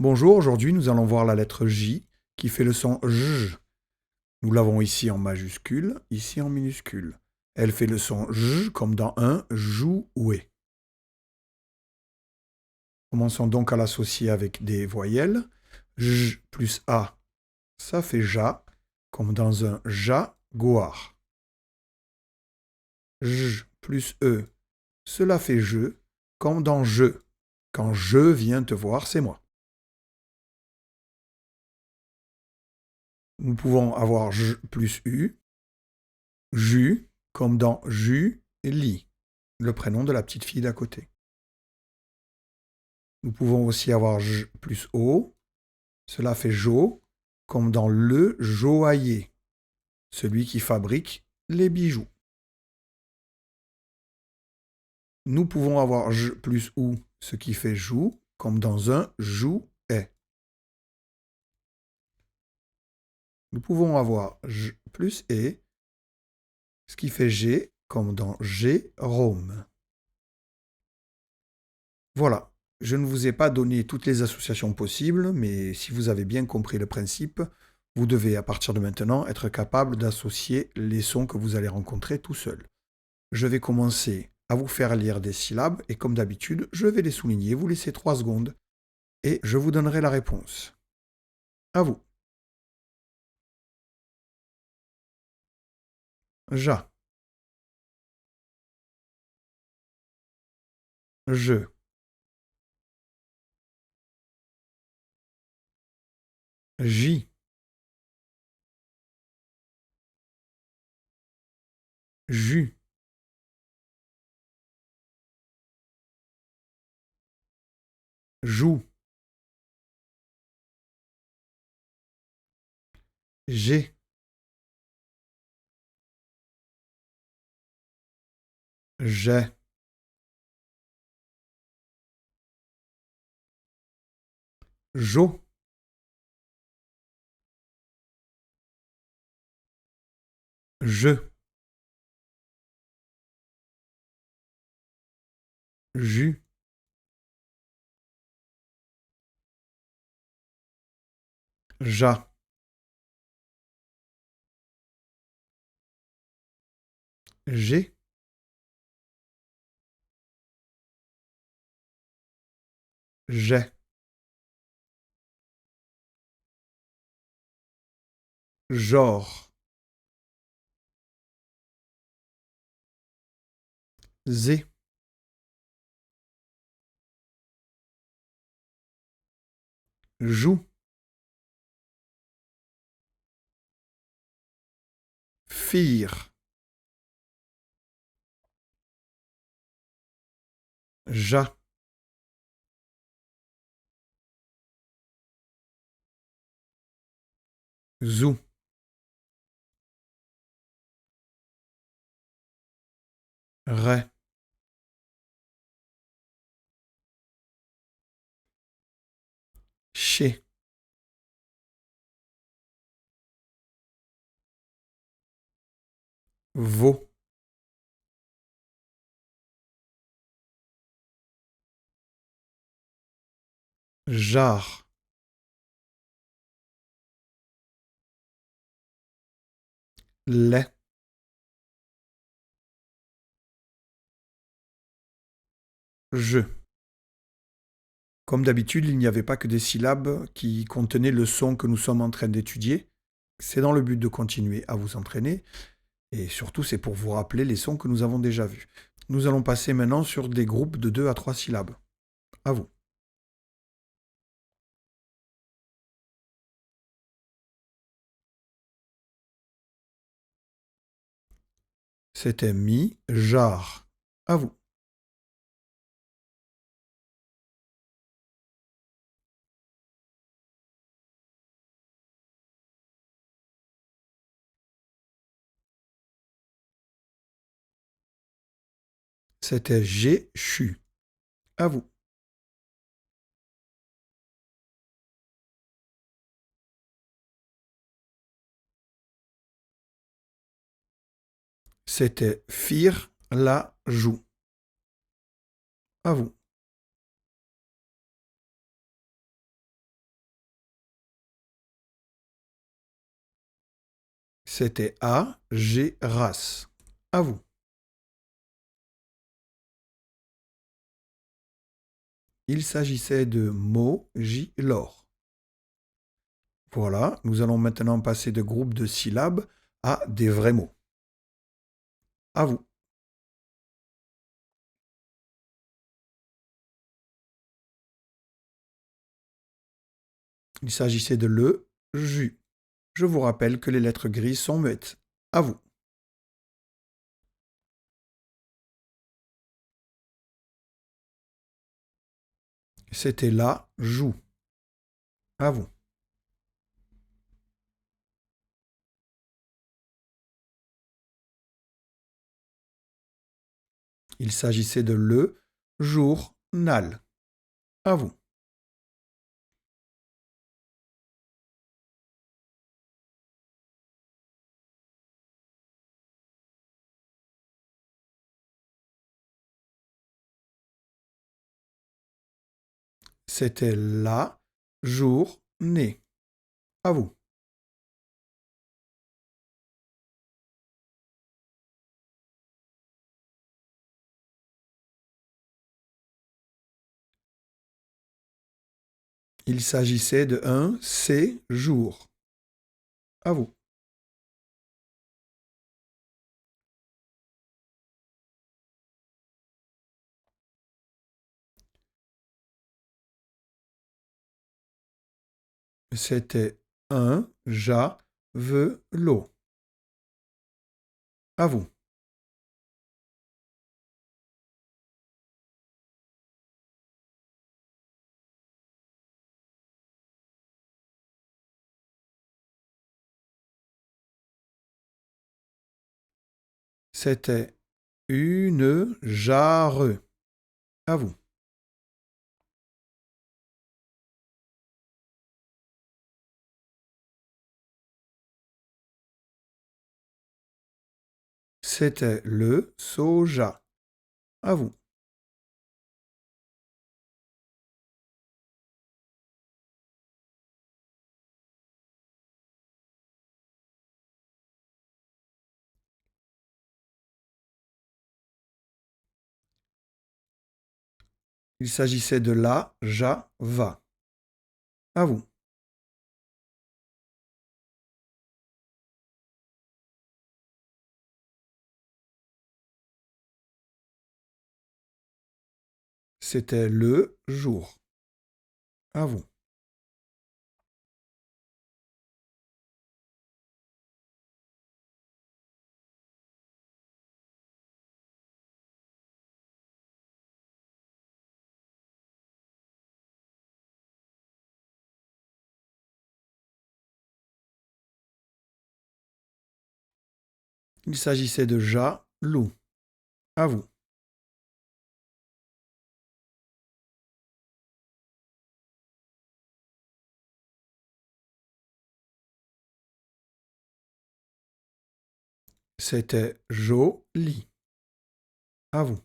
Bonjour, aujourd'hui nous allons voir la lettre J qui fait le son J. Nous l'avons ici en majuscule, ici en minuscule. Elle fait le son J comme dans un jouet. Commençons donc à l'associer avec des voyelles. J plus A, ça fait ja, comme dans un jaguar. J plus E, cela fait je, comme dans je. Quand je viens te voir, c'est moi. Nous pouvons avoir J plus U, Jus, comme dans Julie, le prénom de la petite fille d'à côté. Nous pouvons aussi avoir J plus O, cela fait Jo, comme dans le joaillier, celui qui fabrique les bijoux. Nous pouvons avoir J plus OU, ce qui fait joue, comme dans un jouet. Nous pouvons avoir J plus E, ce qui fait G, comme dans Jérôme. Voilà, je ne vous ai pas donné toutes les associations possibles, mais si vous avez bien compris le principe, vous devez à partir de maintenant être capable d'associer les sons que vous allez rencontrer tout seul. Je vais commencer à vous faire lire des syllabes et comme d'habitude, je vais les souligner, vous laissez 3 secondes et je vous donnerai la réponse. À vous. Ja, je, J, jus, joue, j'ai, j'ai, jo, je, jus, ja, j'ai, j'ai. Genre, zé, joue, fire, ja, zou, ré, ché, veau, jar, lait, je. Comme d'habitude, il n'y avait pas que des syllabes qui contenaient le son que nous sommes en train d'étudier. C'est dans le but de continuer à vous entraîner et surtout c'est pour vous rappeler les sons que nous avons déjà vus. Nous allons passer maintenant sur des groupes de 2 à 3 syllabes. À vous. C'était mi, jar. À vous. C'était j'ai, chu. À vous. C'était fir, la, joue. À vous. C'était A, G, race. À vous. Il s'agissait de Mo, J, lor. Voilà, nous allons maintenant passer de groupes de syllabes à des vrais mots. À vous. Il s'agissait de le, jus. Je vous rappelle que les lettres grises sont muettes. À vous. C'était la, joue. À vous. Il s'agissait de le, jour, nal. À vous. C'était la, jour, né. À vous. Il s'agissait de un, c'est, jour. À vous. C'était un, ja, ve, l'eau. À vous. C'était une jarre. À vous. C'était le soja. À vous. Il s'agissait de la, ja, va. À vous. C'était le jour. À vous. Il s'agissait de ja, loup. À vous. C'était joli. À vous.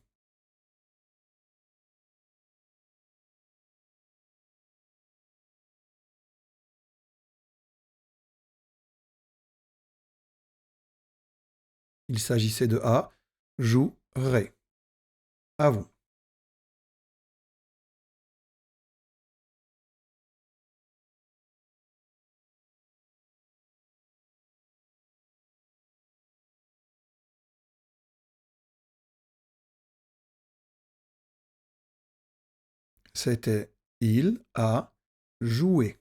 Il s'agissait de a, jouerait. À vous. C'était il a joué.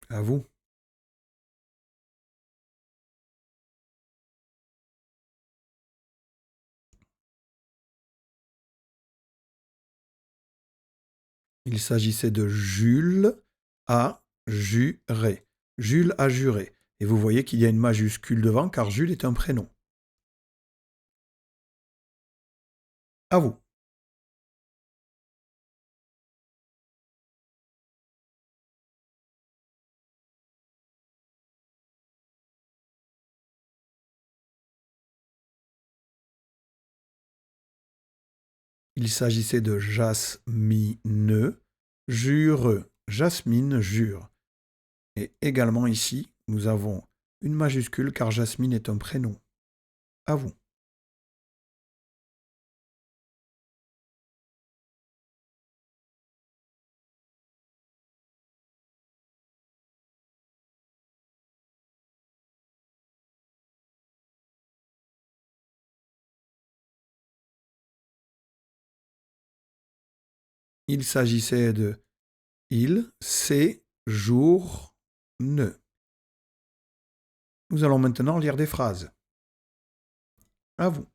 À vous. Il s'agissait de Jules a juré. Jules a juré. Et vous voyez qu'il y a une majuscule devant car Jules est un prénom. À vous. Il s'agissait de jasmine, jure. Jasmine jure. Et également ici, nous avons Une majuscule car Jasmine est un prénom. À vous. Il s'agissait de il, c'est, jour, ne. Nous allons maintenant lire des phrases. À vous.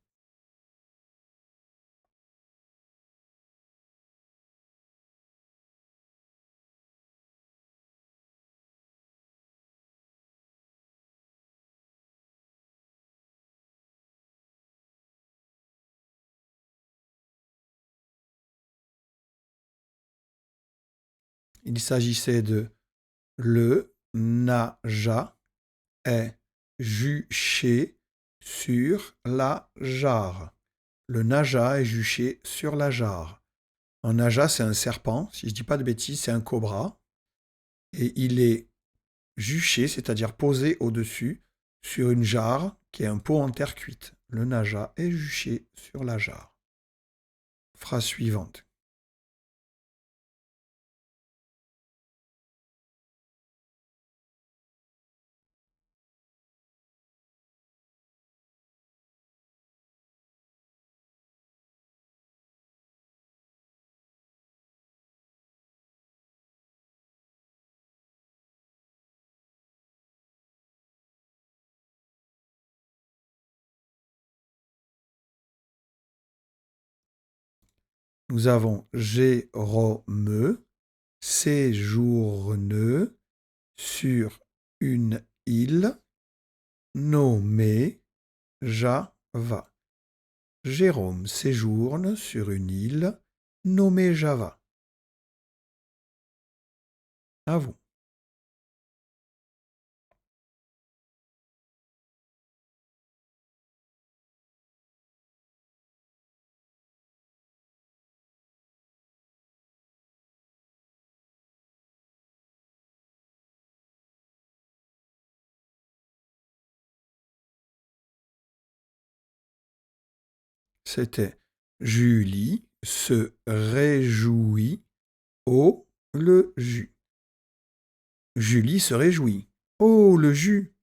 Il s'agissait de le naja est juché sur la jarre. Le naja est juché sur la jarre. Un naja, c'est un serpent. Si je ne dis pas de bêtises, c'est un cobra. Et il est juché, c'est-à-dire posé au-dessus, sur une jarre qui est un pot en terre cuite. Le naja est juché sur la jarre. Phrase suivante. Nous avons Jérôme séjourne sur une île nommée Java. Jérôme séjourne sur une île nommée Java. À vous. C'était Julie se réjouit au le jus. Julie se réjouit. Oh, le jus.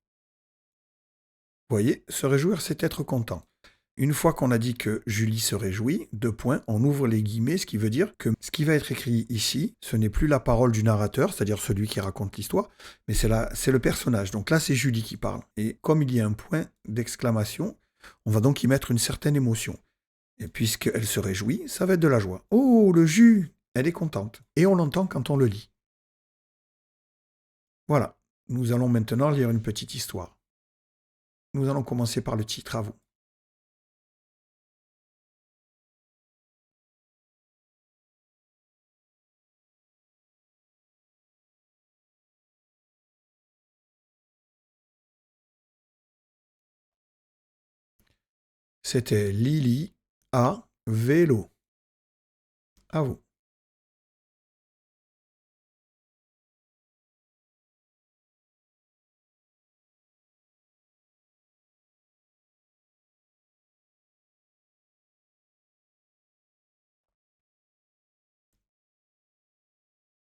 Vous voyez, se réjouir, c'est être content. Une fois qu'on a dit que Julie se réjouit, deux points, on ouvre les guillemets, ce qui veut dire que ce qui va être écrit ici, ce n'est plus la parole du narrateur, c'est-à-dire celui qui raconte l'histoire, mais c'est le personnage. Donc là, c'est Julie qui parle. Et comme il y a un point d'exclamation, on va donc y mettre une certaine émotion. Et puisqu'elle se réjouit, ça va être de la joie. Oh, le jus. Elle est contente. Et on l'entend quand on le lit. Voilà. Nous allons maintenant lire une petite histoire. Nous allons commencer par le titre, à vous. C'était Lily à vélo. À vous.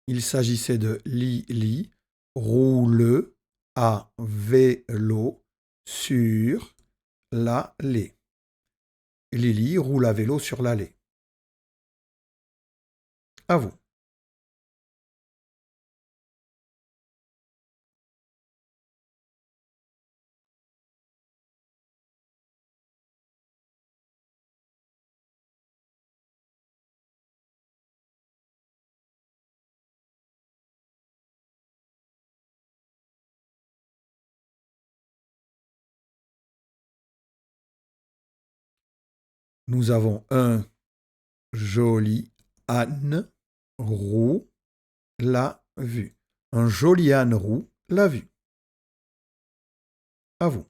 Il s'agissait de Lily roule à vélo sur l'allée. Lily roule à vélo sur l'allée. À vous. Nous avons un joli âne roux l'a vue. Un joli âne roux l'a vue. À vous.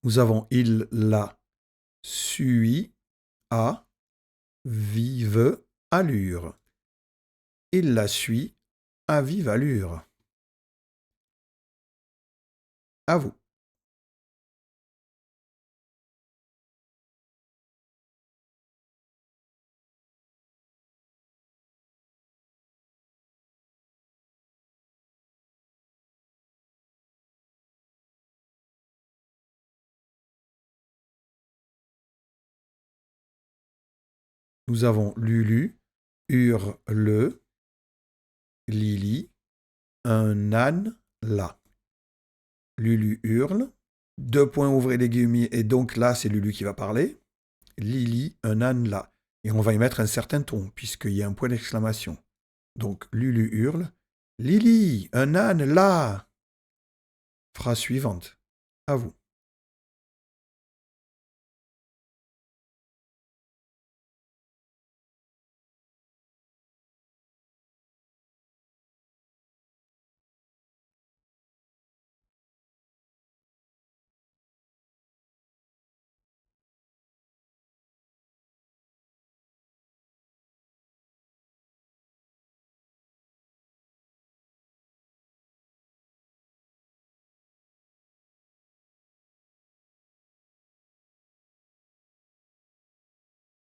Nous avons il la suit à vive allure. Il la suit à vive allure. À vous. Nous avons Lulu, hurle, Lily, un âne là. Lulu hurle, deux points ouvrez les guillemets, et donc là, c'est Lulu qui va parler. Lily, un âne là. Et on va y mettre un certain ton, puisqu'il y a un point d'exclamation. Donc Lulu hurle, Lily, un âne là. Phrase suivante. À vous.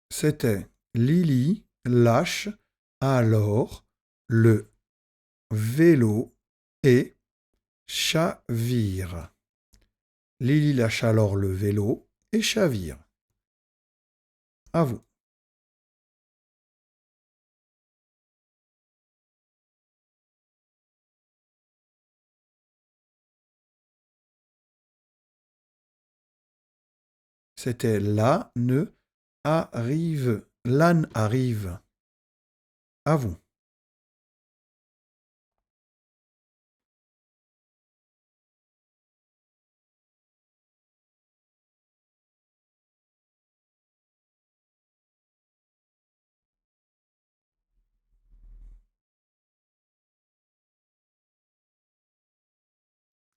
C'était Lily lâche alors le vélo et chavire. Lily lâche alors le vélo et chavire. À vous. C'était l'âne arrive. L'âne arrive. À vous.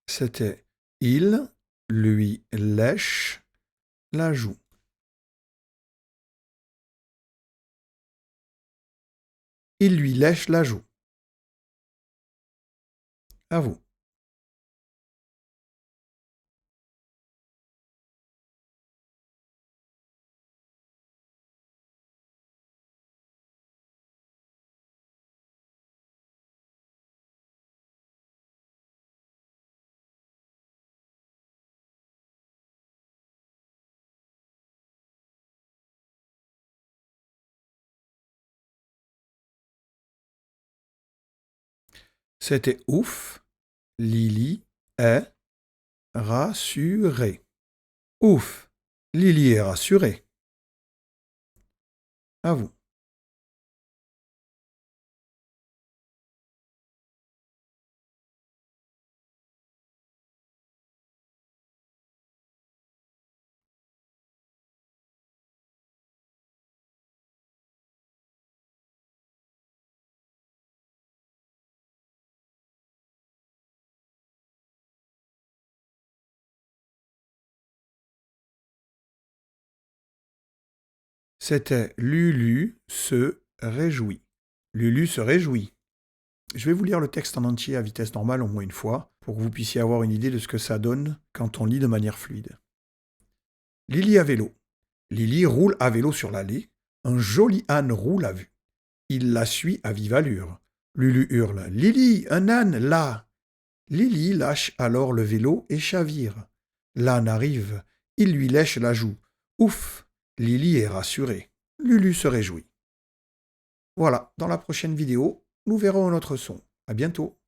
C'était il lui lèche la joue. Il lui lèche la joue. À vous. C'était ouf. Lily est rassurée. Ouf. Lily est rassurée. À vous. C'était Lulu se réjouit. Lulu se réjouit. Je vais vous lire le texte en entier à vitesse normale au moins une fois, pour que vous puissiez avoir une idée de ce que ça donne quand on lit de manière fluide. Lily à vélo. Lily roule à vélo sur l'allée. Un joli âne roule à vue. Il la suit à vive allure. Lulu hurle. Lily, un âne, là. Lily lâche alors le vélo et chavire. L'âne arrive. Il lui lèche la joue. Ouf. Lily est rassurée. Lulu se réjouit. Voilà, dans la prochaine vidéo, nous verrons un autre son. À bientôt.